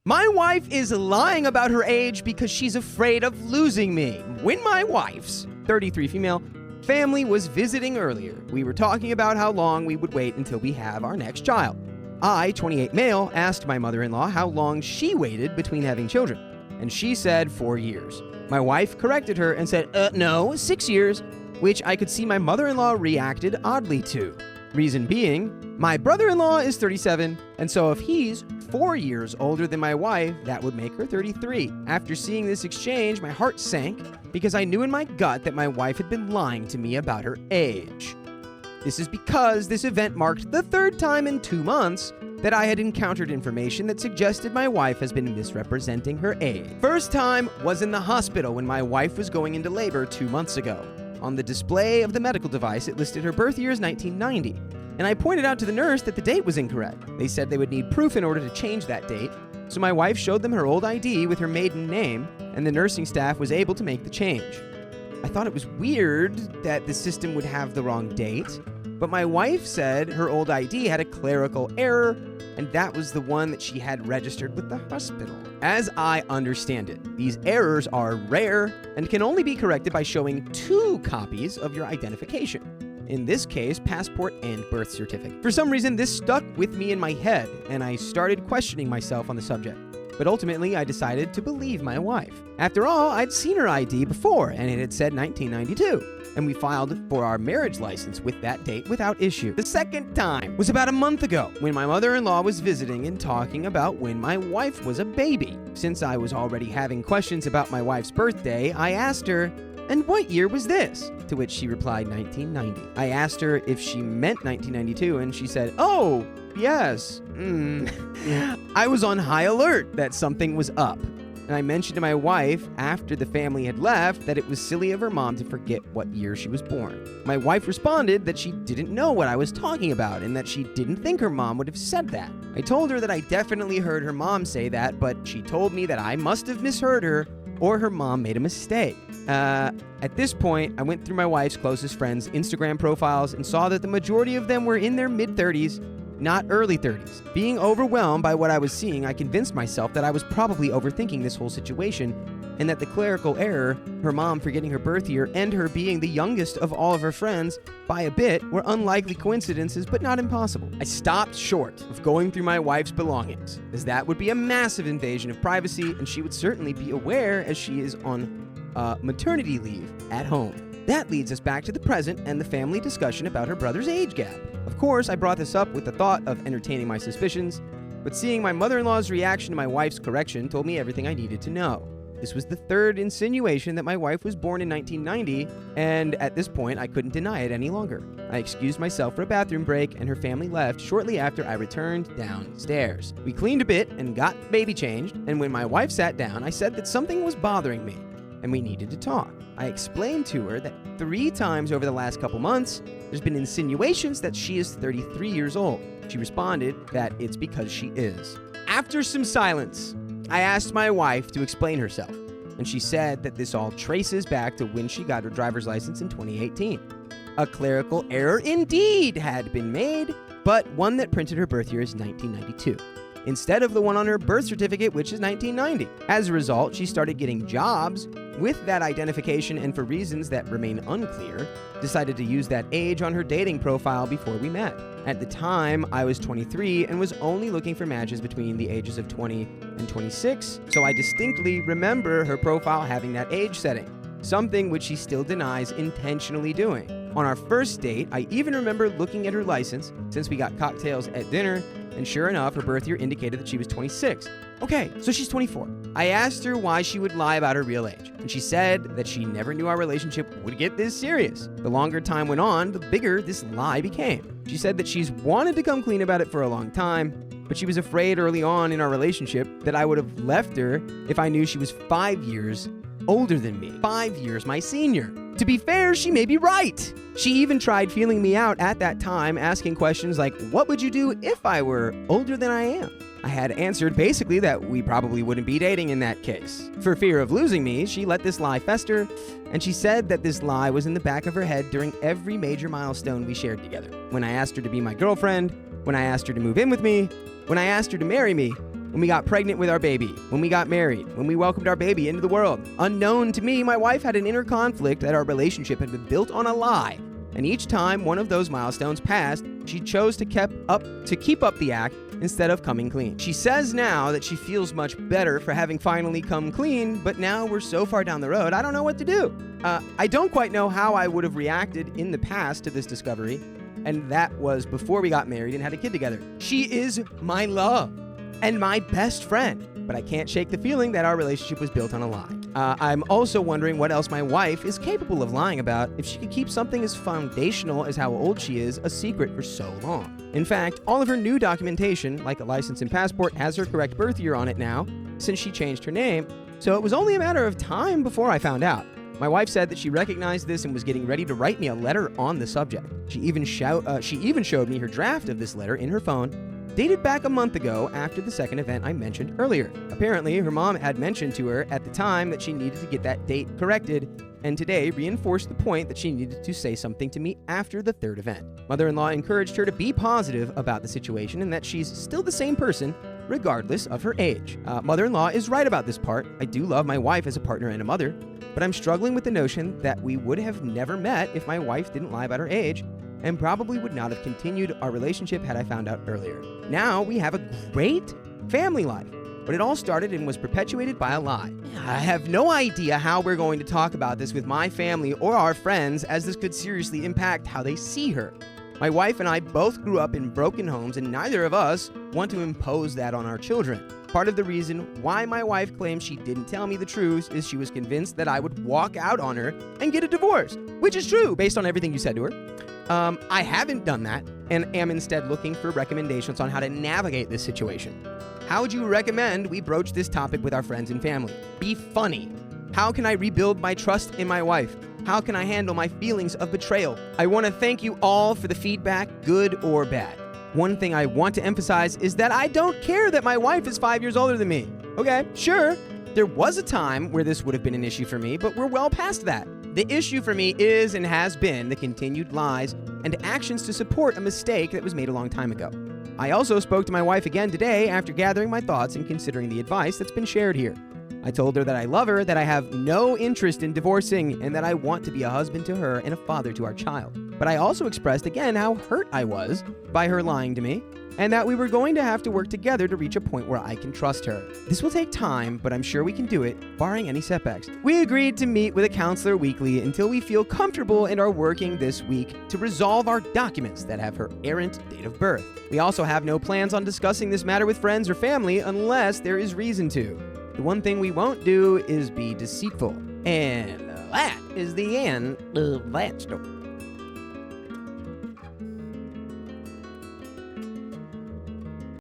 My wife is lying about her age because she's afraid of losing me. When my wife's, 33 female, family was visiting earlier, we were talking about how long we would wait until we have our next child. I, 28 male, asked my mother-in-law how long she waited between having children, and she said 4 years. My wife corrected her and said, no, 6 years, which I could see my mother-in-law reacted oddly to. Reason being, my brother-in-law is 37, and so if he's 4 years older than my wife, that would make her 33. After seeing this exchange, my heart sank because I knew in my gut that my wife had been lying to me about her age. This is because this event marked the third time in 2 months that I had encountered information that suggested my wife has been misrepresenting her age. First time was in the hospital when my wife was going into labor 2 months ago. On the display of the medical device, it listed her birth year as 1990, and I pointed out to the nurse that the date was incorrect. They said they would need proof in order to change that date, so my wife showed them her old ID with her maiden name, and the nursing staff was able to make the change. I thought it was weird that the system would have the wrong date, but my wife said her old ID had a clerical error, and that was the one that she had registered with the hospital. As I understand it, these errors are rare and can only be corrected by showing 2 copies of your identification. In this case, passport and birth certificate. For some reason, this stuck with me in my head, and I started questioning myself on the subject. But ultimately, I decided to believe my wife. After all, I'd seen her ID before, and it had said 1992. And we filed for our marriage license with that date without issue. The second time was about a month ago when my mother-in-law was visiting and talking about when my wife was a baby. Since I was already having questions about my wife's birthday, I asked her, "And what year was this?" To which she replied 1990. I asked her if she meant 1992, and she said, "Oh, yes." I was on high alert that something was up. And I mentioned to my wife after the family had left that it was silly of her mom to forget what year she was born. My wife responded that she didn't know what I was talking about and that she didn't think her mom would have said that. I told her that I definitely heard her mom say that, but she told me that I must have misheard her or her mom made a mistake. At this point, I went through my wife's closest friends' Instagram profiles and saw that the majority of them were in their mid-30s, not early 30s. Being overwhelmed by what I was seeing, I convinced myself that I was probably overthinking this whole situation and that the clerical error, her mom forgetting her birth year, and her being the youngest of all of her friends by a bit were unlikely coincidences, but not impossible. I stopped short of going through my wife's belongings, as that would be a massive invasion of privacy, and she would certainly be aware as she is on maternity leave at home. That leads us back to the present and the family discussion about her brother's age gap. Of course, I brought this up with the thought of entertaining my suspicions, but seeing my mother-in-law's reaction to my wife's correction told me everything I needed to know. This was the third insinuation that my wife was born in 1990, and at this point, I couldn't deny it any longer. I excused myself for a bathroom break, and her family left shortly after I returned downstairs. We cleaned a bit and got baby changed, and when my wife sat down, I said that something was bothering me, and we needed to talk. I explained to her that 3 times over the last couple months, there's been insinuations that she is 33 years old. She responded that it's because she is. After some silence, I asked my wife to explain herself, and she said that this all traces back to when she got her driver's license in 2018. A clerical error indeed had been made, but one that printed her birth year as 1992. Instead of the one on her birth certificate, which is 1990. As a result, she started getting jobs with that identification and for reasons that remain unclear, decided to use that age on her dating profile before we met. At the time, I was 23 and was only looking for matches between the ages of 20 and 26, so I distinctly remember her profile having that age setting, something which she still denies intentionally doing. On our first date, I even remember looking at her license since we got cocktails at dinner, and sure enough, her birth year indicated that she was 26. Okay, so she's 24. I asked her why she would lie about her real age, and she said that she never knew our relationship would get this serious. The longer time went on, the bigger this lie became. She said that she's wanted to come clean about it for a long time, but she was afraid early on in our relationship that I would have left her if I knew she was 5 years older than me. 5 years my senior. To be fair, she may be right. She even tried feeling me out at that time, asking questions like, what would you do if I were older than I am? I had answered basically that we probably wouldn't be dating in that case. For fear of losing me, she let this lie fester, and she said that this lie was in the back of her head during every major milestone we shared together. When I asked her to be my girlfriend, when I asked her to move in with me, when I asked her to marry me, when we got pregnant with our baby, when we got married, when we welcomed our baby into the world. Unknown to me, my wife had an inner conflict that our relationship had been built on a lie. And each time one of those milestones passed, she chose to keep up the act instead of coming clean. She says now that she feels much better for having finally come clean, but now we're so far down the road, I don't know what to do. I don't quite know how I would have reacted in the past to this discovery, and that was before we got married and had a kid together. She is my love and my best friend, but I can't shake the feeling that our relationship was built on a lie. I'm also wondering what else my wife is capable of lying about if she could keep something as foundational as how old she is a secret for so long. In fact, all of her new documentation, like a license and passport, has her correct birth year on it now, since she changed her name, so it was only a matter of time before I found out. My wife said that she recognized this and was getting ready to write me a letter on the subject. She even showed me her draft of this letter in her phone, dated back a month ago after the second event I mentioned earlier. Apparently, her mom had mentioned to her at the time that she needed to get that date corrected, and today reinforced the point that she needed to say something to me after the third event. Mother-in-law encouraged her to be positive about the situation and that she's still the same person, regardless of her age. Mother-in-law is right about this part. I do love my wife as a partner and a mother, but I'm struggling with the notion that we would have never met if my wife didn't lie about her age, and probably would not have continued our relationship had I found out earlier. Now we have a great family life, but it all started and was perpetuated by a lie. I have no idea how we're going to talk about this with my family or our friends, as this could seriously impact how they see her. My wife and I both grew up in broken homes, and neither of us want to impose that on our children. Part of the reason why my wife claims she didn't tell me the truth is she was convinced that I would walk out on her and get a divorce, which is true based on everything you said to her. I haven't done that and am instead looking for recommendations on how to navigate this situation. How would you recommend we broach this topic with our friends and family? Be funny. How can I rebuild my trust in my wife? How can I handle my feelings of betrayal? I want to thank you all for the feedback, good or bad. One thing I want to emphasize is that I don't care that my wife is 5 years older than me. Okay, sure, there was a time where this would have been an issue for me, but we're well past that. The issue for me is and has been the continued lies and actions to support a mistake that was made a long time ago. I also spoke to my wife again today after gathering my thoughts and considering the advice that's been shared here. I told her that I love her, that I have no interest in divorcing, and that I want to be a husband to her and a father to our child. But I also expressed again how hurt I was by her lying to me, and that we were going to have to work together to reach a point where I can trust her. This will take time, but I'm sure we can do it, barring any setbacks. We agreed to meet with a counselor weekly until we feel comfortable and are working this week to resolve our documents that have her errant date of birth. We also have no plans on discussing this matter with friends or family unless there is reason to. The one thing we won't do is be deceitful. And that is the end of that story.